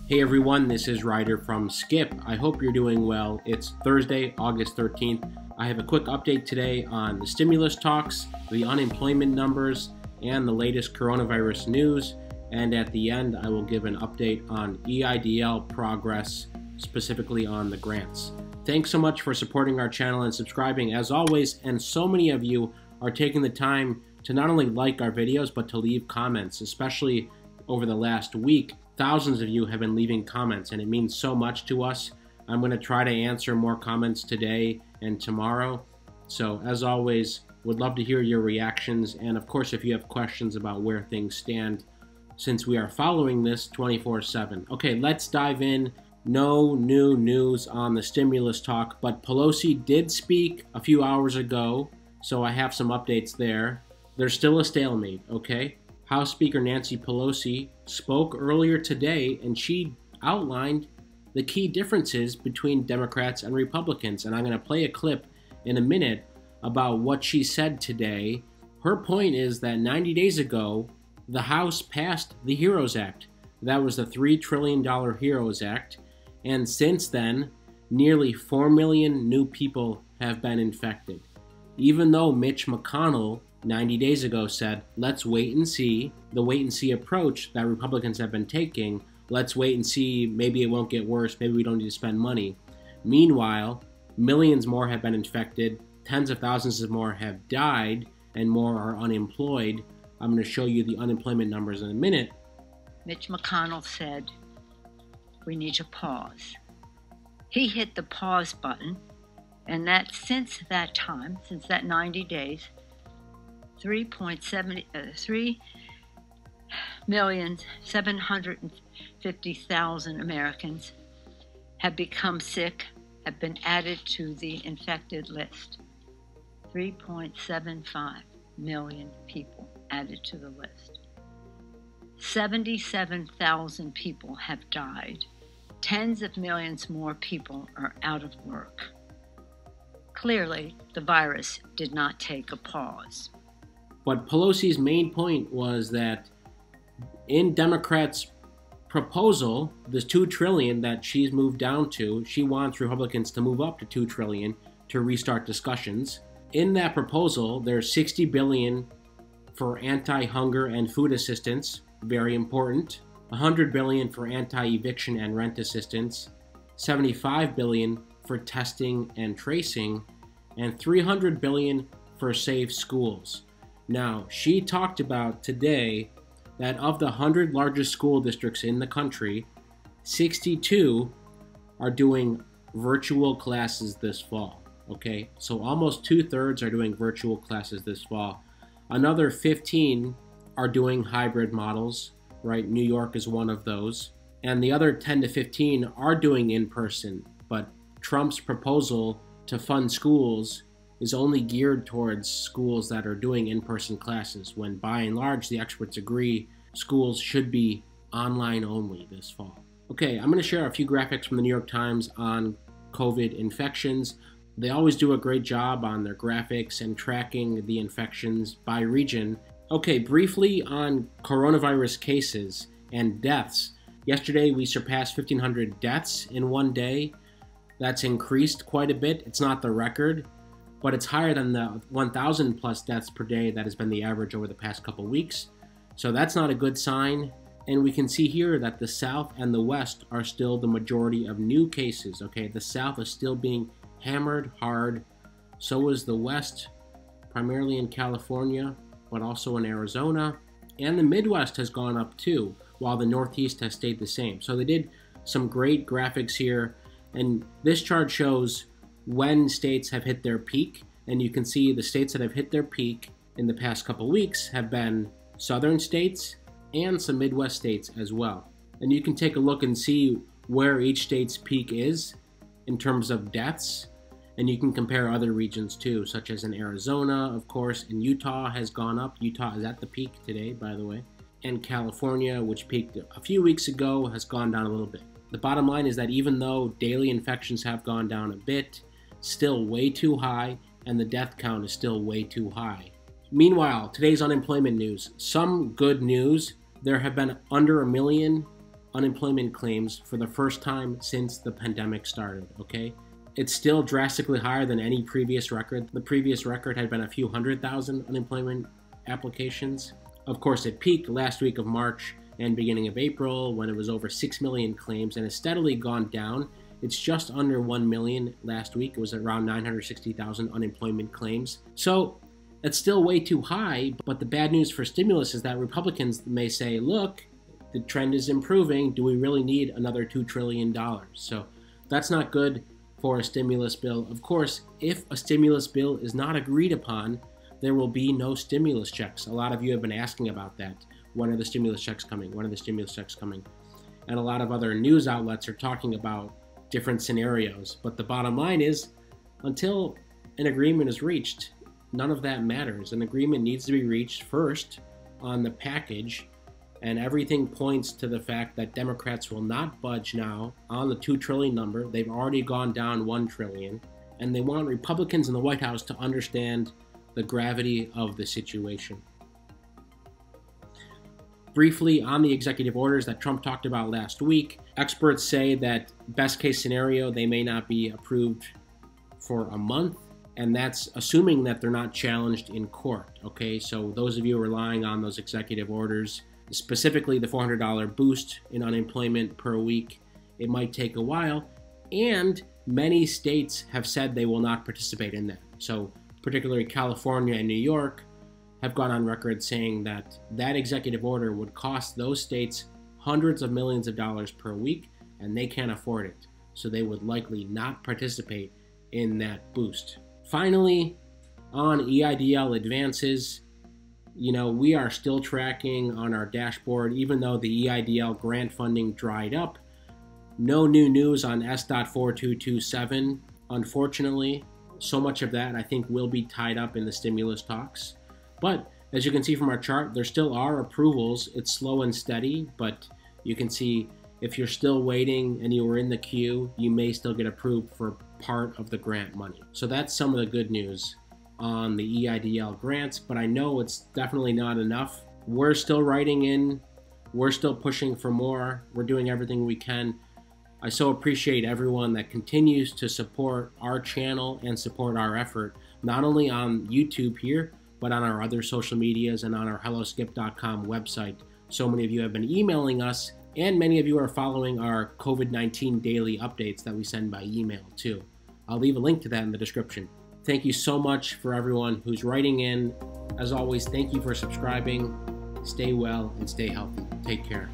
Hey everyone, this is Ryder from Skip. I hope you're doing well. It's Thursday, August 13th. I have a quick update today on the stimulus talks, the unemployment numbers, and the latest coronavirus news. And at the end, I will give an update on EIDL progress, specifically on the grants. Thanks so much for supporting our channel and subscribing as always, and so many of you are taking the time to not only like our videos, but to leave comments, especially over the last week. Thousands of you have been leaving comments, and it means so much to us. I'm going to try to answer more comments today and tomorrow. So as always, would love to hear your reactions, and of course if you have questions about where things stand, since we are following this 24/7. Okay, let's dive in. No new news on the stimulus talk, but Pelosi did speak a few hours ago, so I have some updates there. There's still a stalemate, okay? House Speaker Nancy Pelosi spoke earlier today, and she outlined the key differences between Democrats and Republicans. And I'm going to play a clip in a minute about what she said today. Her point is that 90 days ago, the House passed the HEREOS Act. That was the $3 trillion HEREOS Act. And since then, nearly 4 million new people have been infected. Even though Mitch McConnell 90 days ago said, let's wait and see, the wait and see approach that Republicans have been taking, let's wait and see, maybe it won't get worse, maybe we don't need to spend money. Meanwhile, millions more have been infected, tens of thousands of more have died, and more are unemployed. I'm going to show you the unemployment numbers in a minute. Mitch McConnell said, we need to pause. He hit the pause button, and that since that time, since that 90 days, 3,750,000 Americans have become sick, have been added to the infected list. 3.75 million people added to the list. 77,000 people have died. Tens of millions more people are out of work. Clearly, the virus did not take a pause. But Pelosi's main point was that in Democrats' proposal, this $2 trillion that she's moved down to, she wants Republicans to move up to $2 trillion to restart discussions. In that proposal, there's $60 billion for anti-hunger and food assistance, very important. $100 billion for anti-eviction and rent assistance, $75 billion for testing and tracing, and $300 billion for safe schools. Now, she talked about today that of the 100 largest school districts in the country, 62 are doing virtual classes this fall, okay? So almost 2/3 are doing virtual classes this fall. Another 15 are doing hybrid models, right? New York is one of those. And the other 10 to 15 are doing in-person, but Trump's proposal to fund schools is only geared towards schools that are doing in-person classes, when by and large the experts agree schools should be online only this fall. Okay, I'm going to share a few graphics from the New York Times on COVID infections. They always do a great job on their graphics and tracking the infections by region. Okay, briefly on coronavirus cases and deaths. Yesterday we surpassed 1,500 deaths in one day. That's increased quite a bit. It's not the record, but it's higher than the 1,000 plus deaths per day that has been the average over the past couple weeks. So that's not a good sign. And we can see here that the South and the West are still the majority of new cases, okay? The South is still being hammered hard. So is the West, primarily in California, but also in Arizona. And the Midwest has gone up too, while the Northeast has stayed the same. So they did some great graphics here. And this chart shows when states have hit their peak, and you can see the states that have hit their peak in the past couple weeks have been southern states and some Midwest states as well. And you can take a look and see where each state's peak is in terms of deaths, and you can compare other regions too, such as in Arizona, of course, and Utah has gone up. Utah is at the peak today, by the way. And California, which peaked a few weeks ago, has gone down a little bit. The bottom line is that even though daily infections have gone down a bit, still way too high, and the death count is still way too high. Meanwhile, today's unemployment news. Some good news. There have been under 1 million unemployment claims for the first time since the pandemic started, okay? It's still drastically higher than any previous record. The previous record had been a few 100,000 unemployment applications. Of course, it peaked last week of March and beginning of April when it was over 6 million claims, and has steadily gone down. It's just under 1 million last week. It was around 960,000 unemployment claims. So it's still way too high, but the bad news for stimulus is that Republicans may say, look, the trend is improving. Do we really need another $2 trillion? So that's not good for a stimulus bill. Of course, if a stimulus bill is not agreed upon, there will be no stimulus checks. A lot of you have been asking about that. When are the stimulus checks coming? When are the stimulus checks coming? And a lot of other news outlets are talking about different scenarios. But the bottom line is, until an agreement is reached, none of that matters. An agreement needs to be reached first on the package, and everything points to the fact that Democrats will not budge now on the $2 trillion number. They've already gone down $1 trillion, and they want Republicans in the White House to understand the gravity of the situation. Briefly, on the executive orders that Trump talked about last week, experts say that best case scenario, they may not be approved for a month, and that's assuming that they're not challenged in court, okay? So those of you relying on those executive orders, specifically the $400 boost in unemployment per week, it might take a while, and many states have said they will not participate in that. So particularly California and New York have gone on record saying that that executive order would cost those states hundreds of millions of dollars per week, and they can't afford it. So they would likely not participate in that boost. Finally, on EIDL advances, we are still tracking on our dashboard, even though the EIDL grant funding dried up. No new news on S.4227, unfortunately. So much of that, I think, will be tied up in the stimulus talks. But as you can see from our chart, there still are approvals. It's slow and steady, but you can see if you're still waiting and you were in the queue, you may still get approved for part of the grant money. So that's some of the good news on the EIDL grants, but I know it's definitely not enough. We're still writing in. We're still pushing for more. We're doing everything we can. I so appreciate everyone that continues to support our channel and support our effort, not only on YouTube here, but on our other social medias and on our HelloSkip.com website. So many of you have been emailing us, and many of you are following our COVID-19 daily updates that we send by email too. I'll leave a link to that in the description. Thank you so much for everyone who's writing in. As always, thank you for subscribing. Stay well and stay healthy. Take care.